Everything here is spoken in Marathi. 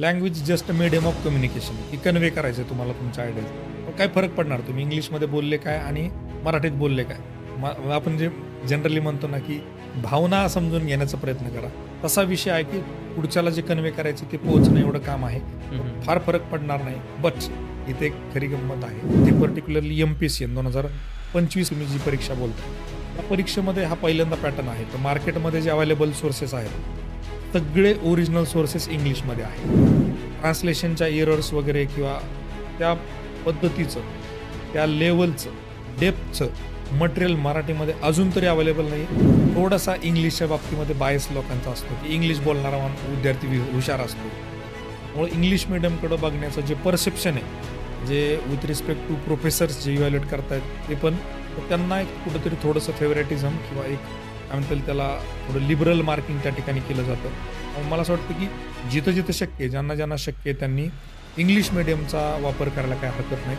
Language just a medium of communication की कन्वे करायचं तुम्हाला तुमच्या आयडियाज. काय फरक पडणार तुम्ही इंग्लिशमध्ये बोलले काय आणि मराठीत बोलले काय. आपण जे जनरली म्हणतो ना की भावना समजून घेण्याचा प्रयत्न करा. तसा विषय आहे की पुढच्याला जे कन्वे करायचे ते पोहोचणं एवढं काम आहे. फार फरक पडणार नाही. बट इथे एक खरी गंमत आहे. ती पर्टिक्युलरली MPSC 2025 तुम्ही जी परीक्षा बोलता त्या परीक्षेमध्ये हा पहिल्यांदा पॅटर्न आहे. तर मार्केटमध्ये जे अवेलेबल सोर्सेस आहेत सगळे ओरिजिनल सोर्सेस इंग्लिशमध्ये आहेत. ट्रान्सलेशनच्या एरर्स वगैरे किंवा त्या पद्धतीचं त्या लेवलचं डेप्थचं मटेरियल मराठीमध्ये अजून तरी अवेलेबल नाही. थोडासा इंग्लिशच्या बाबतीमध्ये बायस लोकांचा असतो की इंग्लिश बोलणारा विद्यार्थी हुशार असतो. त्यामुळे इंग्लिश मिडियमकडं बघण्याचं जे परसेप्शन आहे जे विथ रिस्पेक्ट टू प्रोफेसर्स जे इव्हॅल्युएट करतायत ते पण त्यांना एक कुठंतरी थोडंसं फेवरेटिझम किंवा एक काय म्हणता येईल त्याला थोडं लिबरल मार्किंग त्या ठिकाणी केलं जातं. मला असं वाटतं की जिथं जिथं शक्य आहे ज्यांना ज्यांना शक्य आहे त्यांनी इंग्लिश मिडियमचा वापर करायला काय हरकत नाही.